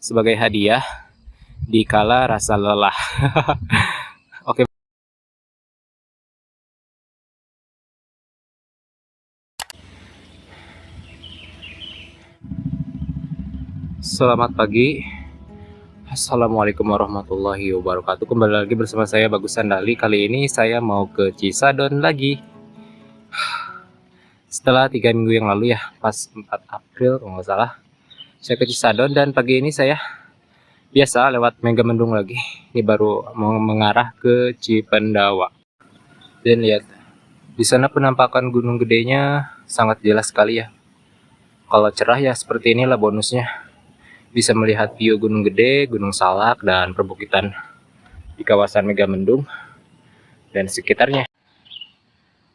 sebagai hadiah di kala rasa lelah. Oke. Selamat pagi. Assalamualaikum warahmatullahi wabarakatuh. Kembali lagi bersama saya Bagus Sandali. Kali ini saya mau ke Cisadon lagi. Setelah 3 minggu yang lalu ya, pas 4 April kalau nggak salah, saya ke Cisadon dan pagi ini saya biasa lewat Megamendung lagi. Ini baru mau mengarah ke Cipendawa. Dan lihat, di sana penampakan gunung gedenya sangat jelas sekali ya. Kalau cerah ya seperti inilah bonusnya. Bisa melihat view Gunung Gede, Gunung Salak, dan perbukitan di kawasan Megamendung dan sekitarnya.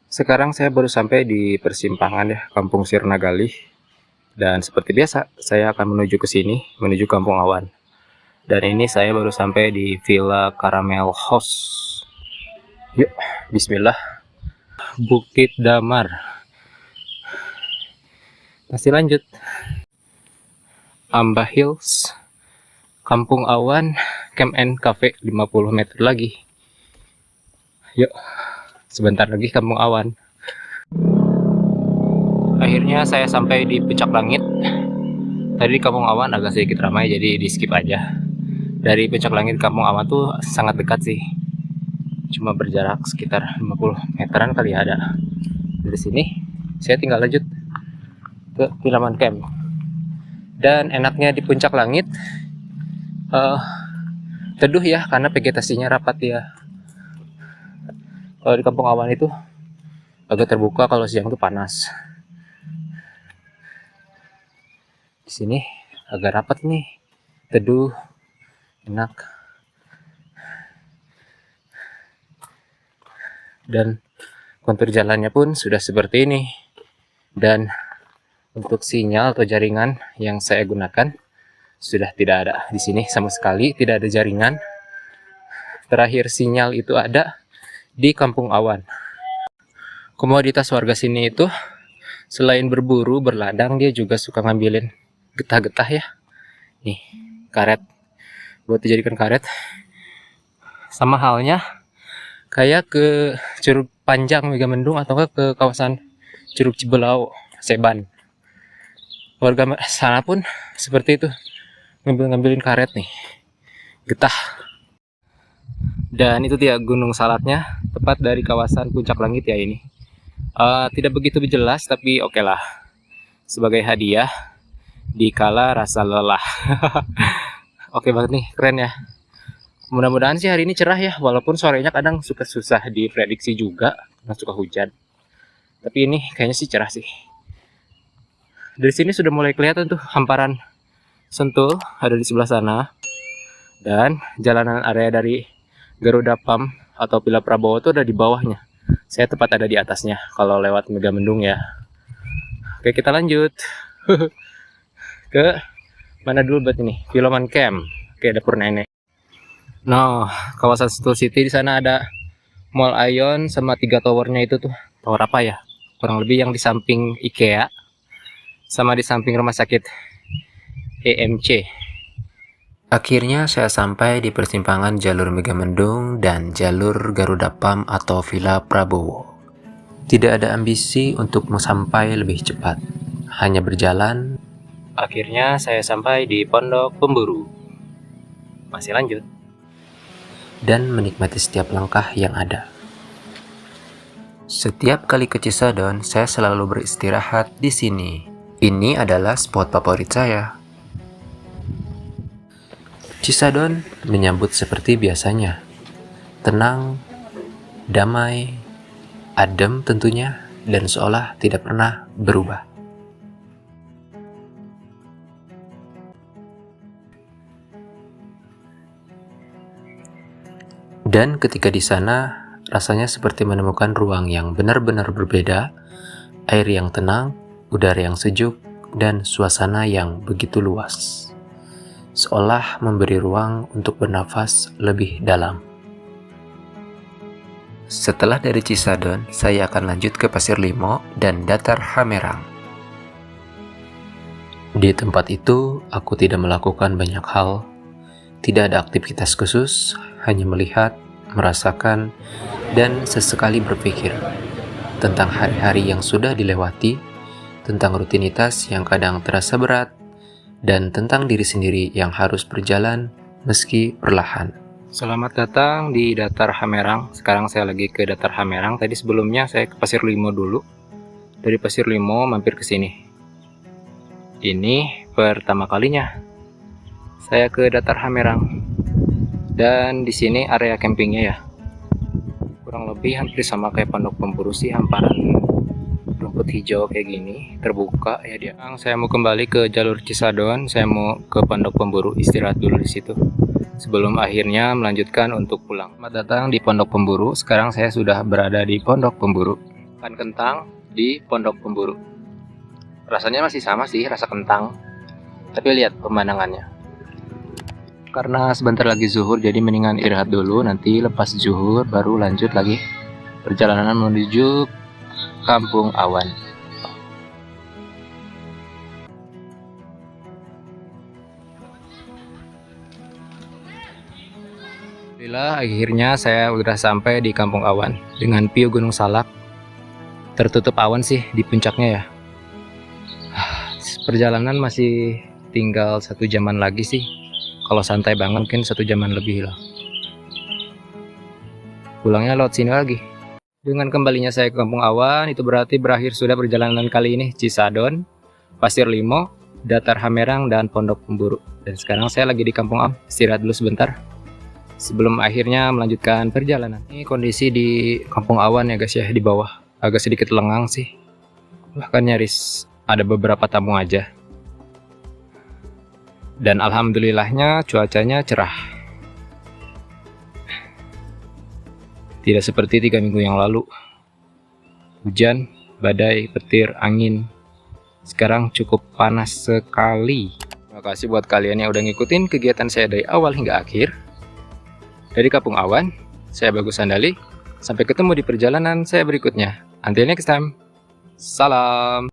Sekarang saya baru sampai di persimpangan ya, Kampung Sirnagali. Dan seperti biasa, saya akan menuju ke sini, menuju Kampung Awan. Dan ini saya baru sampai di Villa Caramel House. Yuk, bismillah. Bukit Damar. Masih lanjut. Amba Hills, Kampung Awan, Camp and Cafe 50 meter lagi. Yuk, sebentar lagi Kampung Awan. Akhirnya saya sampai di Puncak Langit. Tadi di Kampung Awan agak sedikit ramai, jadi di skip aja. Dari Puncak Langit Kampung Awan tuh sangat dekat sih. Cuma berjarak sekitar 50 meteran kali ya ada. Dari sini saya tinggal lanjut ke Pilaman Camp. Dan enaknya di Puncak Langit teduh ya, karena vegetasinya rapat ya. Kalau di Kampung Awan itu agak terbuka, kalau siang itu panas. Di sini agak rapat nih, teduh, enak. Dan kontur jalannya pun sudah seperti ini. Dan untuk sinyal atau jaringan yang saya gunakan sudah tidak ada di sini sama sekali, tidak ada jaringan. Terakhir sinyal itu ada di Kampung Awan. Komoditas warga sini itu selain berburu, berladang, dia juga suka ngambilin getah-getah ya. Nih, karet buat dijadikan karet. Sama halnya kayak ke Curug Panjang Megamendung atau ke kawasan Curug Cibelau, Seban. Warga sana pun seperti itu, ngambilin karet nih, getah. Dan itu dia Gunung Salaknya, tepat dari kawasan Puncak Langit ya ini. Tidak begitu jelas, tapi oke lah, sebagai hadiah di kala rasa lelah. Oke banget nih, keren ya. Mudah-mudahan sih hari ini cerah ya, walaupun sorenya kadang suka susah diprediksi juga, karena suka hujan. Tapi ini kayaknya sih cerah sih. Dari sini sudah mulai kelihatan tuh hamparan Sentul ada di sebelah sana. Dan jalanan area dari Garuda Pump atau Villa Prabowo itu ada di bawahnya. Saya tepat ada di atasnya kalau lewat Megamendung ya. Oke, kita lanjut. Ke mana dulu buat ini? Pilaman Camp. Oke, dapur nenek. Nah, kawasan Sentul City di sana ada Mall Ion sama 3 towernya itu tuh. Tower apa ya? Kurang lebih yang di samping IKEA sama di samping rumah sakit EMC. Akhirnya saya sampai di persimpangan jalur Megamendung dan jalur Garuda Pump atau Villa Prabowo. Tidak ada ambisi untuk sampai lebih cepat, hanya berjalan. Akhirnya saya sampai di Pondok Pemburu. Masih lanjut. Dan menikmati setiap langkah yang ada. Setiap kali ke Cisadon, saya selalu beristirahat di sini. Ini adalah spot favorit saya. Cisadon menyambut seperti biasanya. Tenang, damai, adem tentunya, dan seolah tidak pernah berubah. Dan ketika di sana, rasanya seperti menemukan ruang yang benar-benar berbeda, air yang tenang, udara yang sejuk, dan suasana yang begitu luas. Seolah memberi ruang untuk bernafas lebih dalam. Setelah dari Cisadon, saya akan lanjut ke Pasir Limo dan Datar Hamerang. Di tempat itu, aku tidak melakukan banyak hal. Tidak ada aktivitas khusus, hanya melihat, merasakan, dan sesekali berpikir tentang hari-hari yang sudah dilewati, tentang rutinitas yang kadang terasa berat, dan tentang diri sendiri yang harus berjalan meski perlahan. Selamat datang di Datar Hamerang. Sekarang saya lagi ke Datar Hamerang. Tadi sebelumnya saya ke Pasir Limo dulu. Dari Pasir Limo mampir ke sini. Ini pertama kalinya saya ke Datar Hamerang. Dan di sini area campingnya ya. Kurang lebih hampir sama kayak Pondok Pemburu sih, hamparan rumput hijau kayak gini, terbuka ya dia. Saya mau kembali ke jalur Cisadon. Saya mau ke Pondok Pemburu, istirahat dulu di situ sebelum akhirnya melanjutkan untuk pulang. Selamat datang di Pondok Pemburu. Sekarang saya sudah berada di Pondok Pemburu. Makan kentang di Pondok Pemburu. Rasanya masih sama sih, rasa kentang. Tapi lihat pemandangannya. Karena sebentar lagi zuhur, jadi mendingan istirahat dulu. Nanti lepas zuhur baru lanjut lagi perjalanan menuju Kampung Awan. Alhamdulillah, akhirnya saya udah sampai di Kampung Awan dengan view Gunung Salak. Tertutup awan sih di puncaknya ya. Perjalanan masih tinggal 1 jaman lagi sih. Kalau santai banget mungkin 1 jaman lebih lah. Pulangnya lewat sini lagi. Dengan kembalinya saya ke Kampung Awan, itu berarti berakhir sudah perjalanan kali ini. Cisadon, Pasir Limo, Datar Hamerang, dan Pondok Pemburu. Dan sekarang saya lagi di Kampung Awan. Istirahat dulu sebentar sebelum akhirnya melanjutkan perjalanan. Ini kondisi di Kampung Awan ya guys ya, di bawah. Agak sedikit lengang sih. Bahkan nyaris ada beberapa tamu aja. Dan alhamdulillahnya cuacanya cerah. Tidak seperti 3 minggu yang lalu. Hujan, badai, petir, angin. Sekarang cukup panas sekali. Terima kasih buat kalian yang udah ngikutin kegiatan saya dari awal hingga akhir. Dari Kampung Awan, saya Bagus Sandali. Sampai ketemu di perjalanan saya berikutnya. Until next time. Salam.